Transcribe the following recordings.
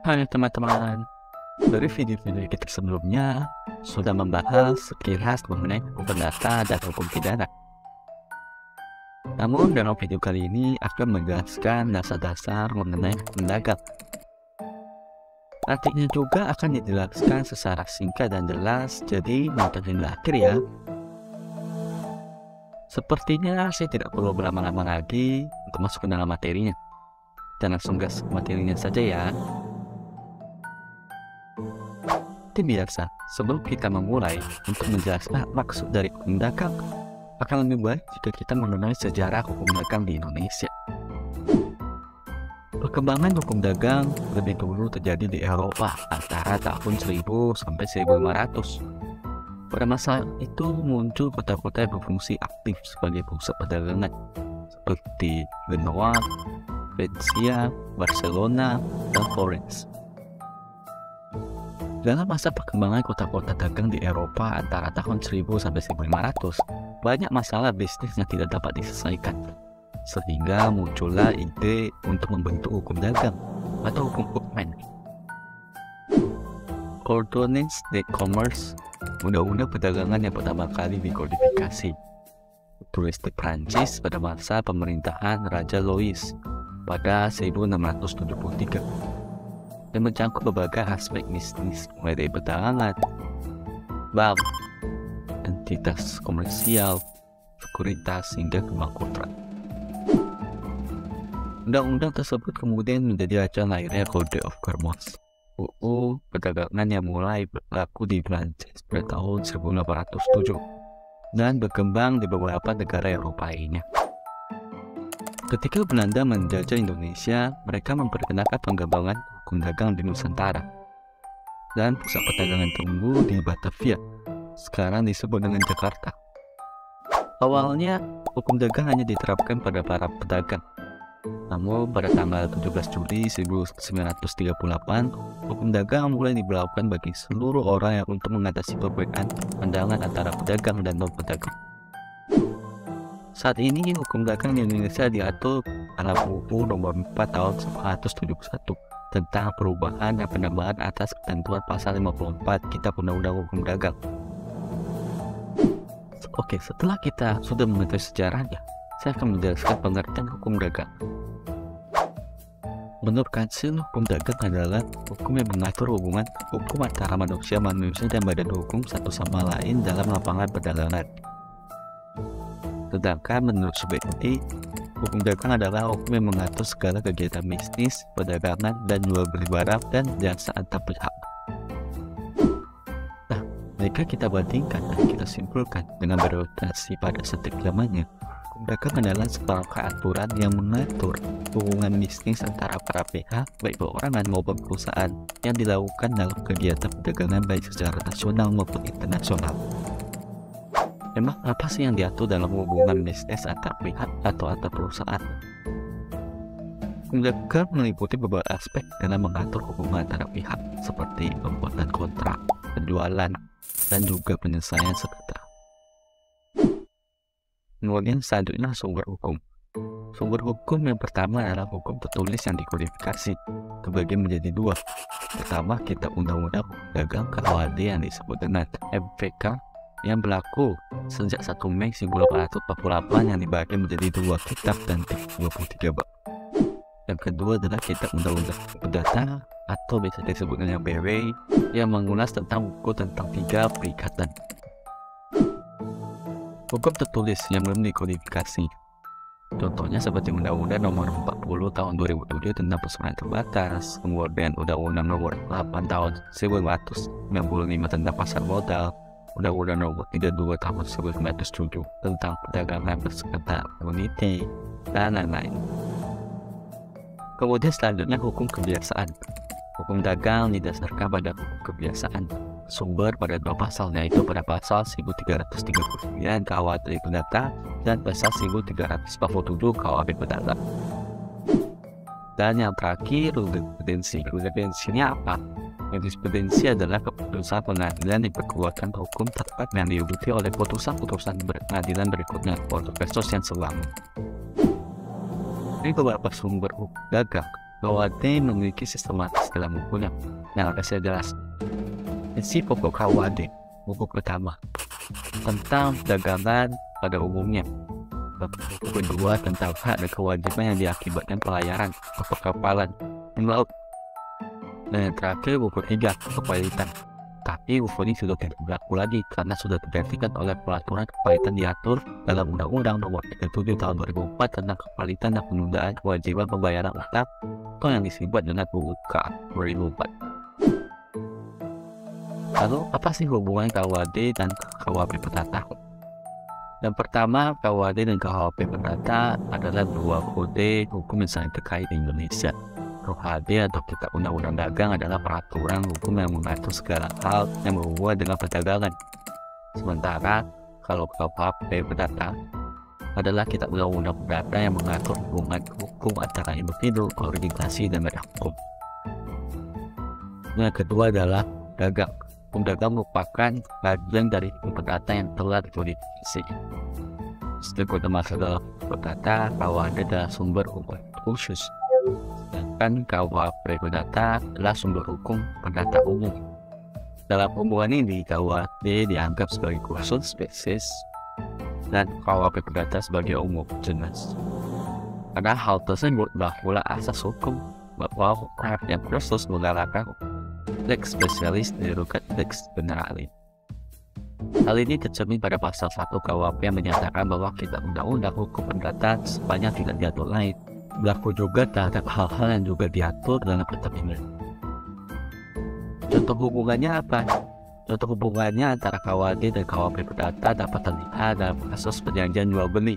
Hai teman-teman, dari video-video kita sebelumnya sudah membahas sekilas mengenai hukum perdata dan hukum pidana. Namun dalam video kali ini akan menjelaskan dasar-dasar mengenai hukum dagang. Nantinya juga akan dijelaskan secara singkat dan jelas, jadi nonton hingga akhir ya. Sepertinya saya tidak perlu berlama-lama lagi untuk masuk ke dalam materinya. Dan langsung gas ke materinya saja ya. Seperti biasa, sebelum kita memulai untuk menjelaskan maksud dari hukum dagang, akan lebih baik jika kita mengenai sejarah hukum dagang di Indonesia. Perkembangan hukum dagang lebih dulu terjadi di Eropa antara tahun 1000 sampai 1500. Pada masa itu muncul kota-kota yang berfungsi aktif sebagai pusat perdagangan seperti Genoa, Venezia, Barcelona, dan Florence. Dalam masa perkembangan kota-kota dagang di Eropa antara tahun 1000 sampai 1500, banyak masalah bisnis yang tidak dapat diselesaikan. Sehingga muncullah ide untuk membentuk hukum dagang atau hukum Cookman. Ordonnance de Commerce, undang-undang perdagangan yang pertama kali dikodifikasi, ditulis di Prancis pada masa pemerintahan Raja Louis pada 1673. Dan mencangkup berbagai aspek bisnis mulai dari perdagangan, bank, entitas komersial, sekuritas hingga kebangkrutan. Undang-undang tersebut kemudian menjadi acuan lahirnya Code of Commerce, UU perdagangan yang mulai berlaku di Prancis pada tahun 1807 dan berkembang di beberapa negara Eropa lainnya. Ketika Belanda menjajah Indonesia, mereka memperkenalkan pengembangan hukum dagang di Nusantara. Dan pusat perdagangan tumbuh di Batavia, sekarang disebut dengan Jakarta. Awalnya, hukum dagang hanya diterapkan pada para pedagang. Namun, pada tanggal 17 Juli 1938, hukum dagang mulai diberlakukan bagi seluruh orang yang untuk mengatasi perbedaan pandangan antara pedagang dan non-pedagang. Saat ini hukum dagang di Indonesia diatur dalam UU Nomor 4 Tahun 1971 tentang perubahan dan penambahan atas ketentuan pasal 54 Kitab Undang-Undang Hukum Dagang. Oke, setelah kita sudah mengetahui sejarahnya, saya akan menjelaskan pengertian hukum dagang. Menurut Kansil, hukum dagang adalah hukum yang mengatur hubungan hukum antara manusia dan badan hukum satu sama lain dalam lapangan perdagangan. Sedangkan menurut Subekti, hukum dagang adalah hukum yang mengatur segala kegiatan bisnis, perdagangan, dan jual beli barang dan jasa antar pihak. Nah, jika kita bandingkan dan kita simpulkan dengan berorientasi pada setiap zamannya, hukum dagang adalah sebuah aturan yang mengatur hubungan bisnis antara para pihak, baik perorangan maupun perusahaan, yang dilakukan dalam kegiatan perdagangan baik secara nasional maupun internasional. Memang apa sih yang diatur dalam hubungan bisnis antar pihak atau antar perusahaan? Hukum dagang meliputi beberapa aspek dalam mengatur hubungan antara pihak, seperti pembuatan kontrak, penjualan, dan juga penyelesaian sengketa. Kemudian selanjutnya sumber hukum. Sumber hukum yang pertama adalah hukum tertulis yang dikodifikasi, terbagi menjadi dua. Pertama, Kitab Undang-Undang Dagang KUHD yang disebut dengan MVK, yang berlaku sejak 1 Mei 1848 yang dibagi menjadi 2 kitab dan 23 bab. Yang kedua adalah Kitab Undang-Undang Perdata atau bisa disebut dengan BW yang mengulas tentang buku tentang 3 perikatan. Hukum tertulis yang belum dikodifikasi. Contohnya seperti Undang-Undang Nomor 40 Tahun 2007 tentang persoalan terbatas, kemudian Undang-Undang Nomor 8 Tahun 1995 tentang pasar modal, Undang-Undang Nomor 32 Tahun 1907 tentang perdagangan bersengketa komoditi, dan lain-lain. Kemudian selanjutnya hukum kebiasaan. Hukum dagang didasarkan pada hukum kebiasaan. Sumber pada dua pasal, yaitu pada pasal 1339 KUHP Perdata dan pasal 1347 KUHP Perdata. Dan yang terakhir, jurisprudensi. Jurisprudensinya apa? Jurisprudensi adalah keputusan pengadilan yang berkekuatan hukum tetap yang diikuti oleh putusan-putusan pengadilan berikutnya atau kasus yang selang. Ini beberapa sumber hukum dagang KUHD memiliki sistematis dalam bukunya yang akan saya jelas. Isi pokok KUHD, buku pertama, tentang perdagangan pada umumnya. Buku kedua tentang hak dan kewajiban yang diakibatkan pelayaran atau perkapalan di laut. Dan yang terakhir buku ketiga, kepalitan. Tapi buku ini sudah tidak berlaku lagi karena sudah digantikan oleh peraturan kepalitan diatur dalam Undang-Undang Nomor 37 Tahun 2004 tentang kepalitan dan penundaan kewajiban pembayaran utang atau yang disebut dengan UUK 2004. Lalu apa sih hubungan KUHD dan KUHP Perdata? Yang pertama, KUHD dan KUHP Perdata adalah dua kode hukum yang sangat terkait di Indonesia. KUHD atau Kitab Undang-Undang Dagang adalah peraturan hukum yang mengatur segala hal yang berhubungan dengan perdagangan. Sementara kalau KUHP Perdata adalah Kitab Undang-Undang Perdata yang mengatur hubungan hukum antara individu, organisasi, dan badan hukum. Yang kedua adalah dagang. Hukum dagang merupakan bagian dari hukum perdata yang telah dikodifikasi. Setelah masalah perdata, KUHD adalah sumber hukum khusus, sedangkan KUHP Perdata adalah sumber hukum perdata umum. Dalam hubungan ini, KUHD dianggap sebagai khusus spesies dan KUHP Perdata sebagai umum jenis. Karena hal tersebut bahwa asas hukum bahwa hukum yang khusus menggalakkan teks spesialis dirukat teks generalis. Hal ini tercermin pada pasal 1 KUHP yang menyatakan bahwa Kitab Undang-Undang Hukum Perdata sepanjang tidak diatur lain berlaku juga terhadap hal-hal yang juga diatur dalam kitab ini. Contoh hubungannya apa? Contoh hubungannya antara KUHD dan KUHP Perdata dapat terlihat dalam kasus perjanjian jual beli.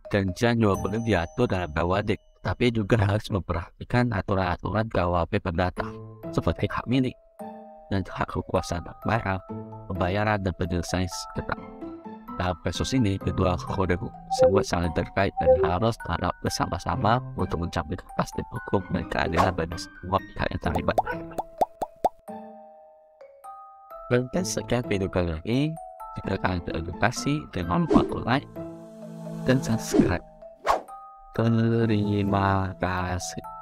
Perjanjian jual beli diatur dalam KUHD, tapi juga harus memperhatikan aturan-aturan KUHP Perdata seperti hak milik dan hak kekuasaan barang, pembayaran, dan penyelesaian sengketa. Dalam kasus ini, kedua kode tersebut sangat terkait dan harus terhadap bersama-sama untuk mencapai kepastian hukum dan keadilan bagi semua pihak yang terlibat. Dan sekian video kali ini, jika kalian teredukasi, jangan lupa like dan subscribe. Terima kasih.